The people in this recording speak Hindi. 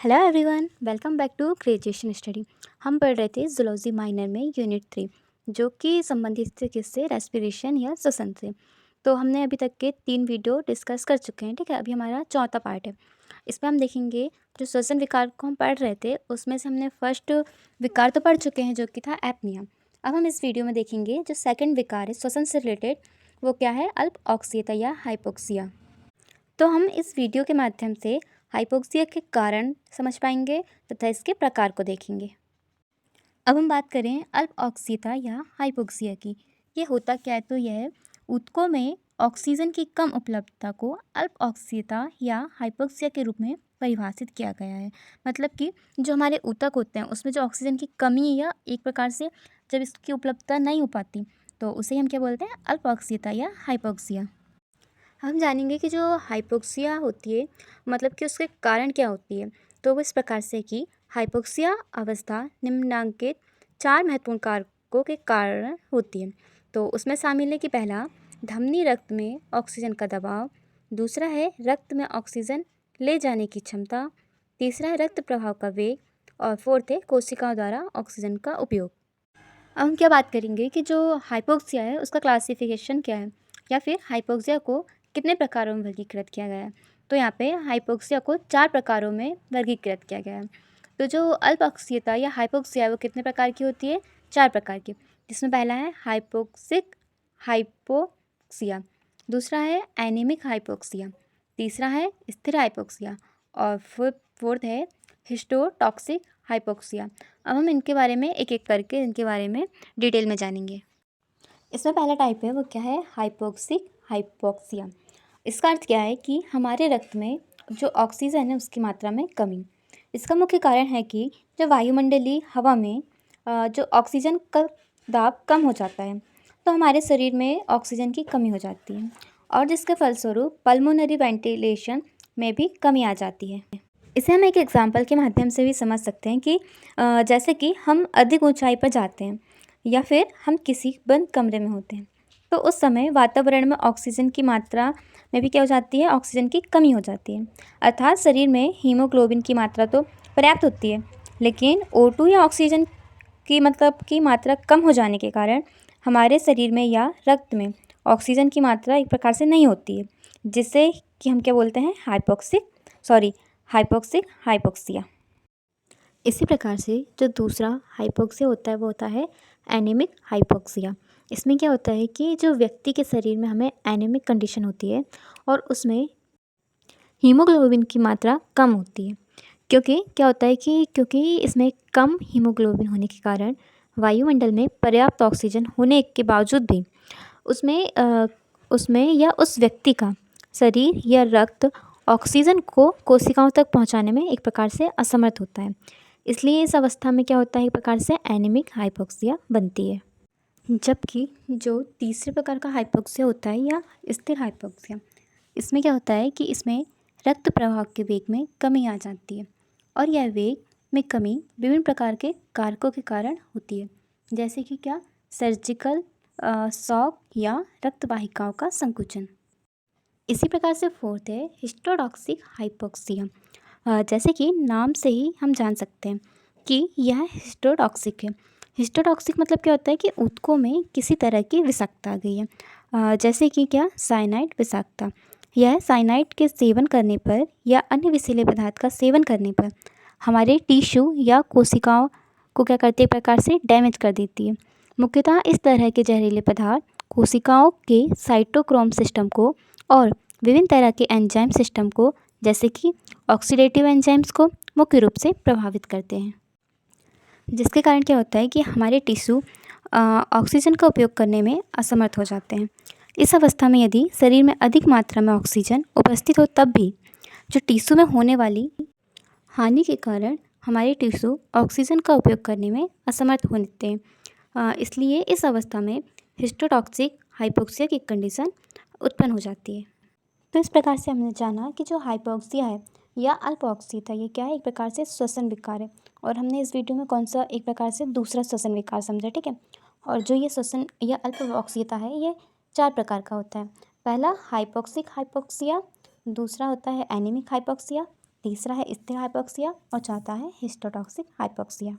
Hello everyone, welcome back to graduation study. हम पढ़ रहे थे जूलॉजी माइनर में यूनिट 3, जो कि संबंधित थे किससे, रेस्पिरेशन या श्वसन से। तो हमने अभी तक के 3 वीडियो डिस्कस कर चुके हैं। ठीक है, अभी हमारा चौथा पार्ट है। इसमें हम देखेंगे जो श्वसन विकार को हम पढ़ रहे थे उसमें से हमने फर्स्ट विकार तो पढ़ चुके हैं जो कि था एपनिया। अब हम इस वीडियो में देखेंगे जो सेकेंड विकार है श्वसन से रिलेटेड, वो क्या है, अल्प ऑक्सीयता या हाइपोक्सिया। तो हम इस वीडियो के माध्यम से हाइपोक्सिया के कारण समझ पाएंगे तथा इसके प्रकार को देखेंगे। अब हम बात करें अल्प ऑक्सीयता या हाइपोक्सिया की। ये होता क्या है, तो यह ऊतकों में ऑक्सीजन की कम उपलब्धता को अल्प ऑक्सीयता या हाइपोक्सिया के रूप में परिभाषित किया गया है। मतलब कि जो हमारे ऊतक होते हैं उसमें जो ऑक्सीजन की कमी या एक प्रकार से जब इसकी उपलब्धता नहीं हो पाती तो उसे हम क्या बोलते हैं, अल्प ऑक्सीयता या हाइपोक्सिया। हम जानेंगे कि जो हाइपोक्सिया होती है मतलब कि उसके कारण क्या होती है। तो वो इस प्रकार से कि हाइपोक्सिया अवस्था निम्नलिखित 4 महत्वपूर्ण कारकों के कारण होती है। तो उसमें शामिल है कि पहला, धमनी रक्त में ऑक्सीजन का दबाव। दूसरा है रक्त में ऑक्सीजन ले जाने की क्षमता। तीसरा है रक्त प्रवाह का वेग। और फोर्थ है कोशिकाओं द्वारा ऑक्सीजन का उपयोग। अब हम क्या बात करेंगे कि जो हाइपोक्सिया है उसका क्लासिफिकेशन क्या है, या फिर हाइपोक्सिया को कितने प्रकारों में वर्गीकृत किया गया है। तो यहाँ पे हाइपोक्सिया को 4 प्रकारों में वर्गीकृत किया गया है। तो जो अल्प ऑक्सीयता या हाइपोक्सिया है वो कितने प्रकार की होती है, 4 प्रकार की, जिसमें पहला है हाइपोक्सिक हाइपोक्सिया, दूसरा है एनीमिक हाइपोक्सिया, तीसरा है स्थिर हाइपोक्सिया और फोर्थ है हिस्टोटॉक्सिक हाइपोक्सिया। अब हम इनके बारे में एक एक करके इनके बारे में डिटेल में जानेंगे। इसमें पहला टाइप है वो क्या है, हाइपोक्सिक हाइपोक्सिया। इसका अर्थ क्या है कि हमारे रक्त में जो ऑक्सीजन है उसकी मात्रा में कमी। इसका मुख्य कारण है कि जो वायुमंडलीय हवा में जो ऑक्सीजन का दाब कम हो जाता है तो हमारे शरीर में ऑक्सीजन की कमी हो जाती है और जिसके फलस्वरूप पल्मोनरी वेंटिलेशन में भी कमी आ जाती है। इसे हम एक एग्जाम्पल के माध्यम से भी समझ सकते हैं कि जैसे कि हम अधिक ऊंचाई पर जाते हैं या फिर हम किसी बंद कमरे में होते हैं तो उस समय वातावरण में ऑक्सीजन की मात्रा में भी क्या हो जाती है, ऑक्सीजन की कमी हो जाती है। अर्थात शरीर में हीमोग्लोबिन की मात्रा तो पर्याप्त होती है लेकिन O2 या ऑक्सीजन की मात्रा कम हो जाने के कारण हमारे शरीर में या रक्त में ऑक्सीजन की मात्रा एक प्रकार से नहीं होती है, जिससे कि हम क्या बोलते हैं, हाइपोक्सिक हाइपोक्सिया। इसी प्रकार से जो दूसरा हाइपोक्सिया होता है वो होता है एनीमिक हाइपोक्सिया। इसमें क्या होता है कि जो व्यक्ति के शरीर में हमें एनीमिक कंडीशन होती है और उसमें हीमोग्लोबिन की मात्रा कम होती है। क्योंकि क्या होता है कि क्योंकि इसमें कम हीमोग्लोबिन होने के कारण वायुमंडल में पर्याप्त ऑक्सीजन होने के बावजूद भी उसमें या उस व्यक्ति का शरीर या रक्त ऑक्सीजन को कोशिकाओं तक पहुंचाने में एक प्रकार से असमर्थ होता है। इसलिए इस अवस्था में क्या होता है, एक प्रकार से एनीमिक हाइपोक्सिया बनती है। जबकि जो तीसरे प्रकार का हाइपोक्सिया होता है या स्थिर हाइपोक्सिया, इसमें क्या होता है कि इसमें रक्त प्रवाह के वेग में कमी आ जाती है और यह वेग में कमी विभिन्न प्रकार के कारकों के कारण होती है, जैसे कि क्या, सर्जिकल शॉक या रक्त वाहिकाओं का संकुचन। इसी प्रकार से फोर्थ है हिस्टोटॉक्सिक हाइपोक्सिया। जैसे कि नाम से ही हम जान सकते हैं कि यह हिस्टोटॉक्सिक है। हिस्टोटॉक्सिक मतलब क्या होता है कि ऊतकों में किसी तरह की विषाक्तता आ गई है, जैसे कि क्या, साइनाइड विषाक्तता। यह साइनाइड के सेवन करने पर या अन्य विषैले पदार्थ का सेवन करने पर हमारे टिश्यू या कोशिकाओं को क्या करती है, एक प्रकार से डैमेज कर देती है। मुख्यतः इस तरह के जहरीले पदार्थ कोशिकाओं के साइटोक्रोम सिस्टम को और विभिन्न तरह के एंजाइम सिस्टम को, जैसे कि ऑक्सीडेटिव एंजाइम्स को मुख्य रूप से प्रभावित करते हैं, जिसके कारण क्या होता है कि हमारे टिश्यू ऑक्सीजन का उपयोग करने में असमर्थ हो जाते हैं। इस अवस्था में यदि शरीर में अधिक मात्रा में ऑक्सीजन उपस्थित हो तब भी जो टिश्यू में होने वाली हानि के कारण हमारे टिश्यू ऑक्सीजन का उपयोग करने में असमर्थ होते हैं। इसलिए इस अवस्था में हिस्टोटॉक्सिक हाइपोक्सिया की कंडीशन उत्पन्न हो जाती है। तो इस प्रकार से हमने जाना कि जो हाइपोक्सिया है या अल्प ऑक्सीयता ये क्या है, एक प्रकार से श्वसन विकार है। और हमने इस वीडियो में कौन सा एक प्रकार से दूसरा श्वसन विकार समझा, ठीक है। और जो ये श्वसन या अल्प ऑक्सीयता है ये 4 प्रकार का होता है। पहला हाइपोक्सिक हाइपोक्सिया, दूसरा होता है एनीमिक हाइपोक्सिया, तीसरा है स्थिर हाइपोक्सिया और चौथा है हिस्टोटॉक्सिक हाइपोक्सिया।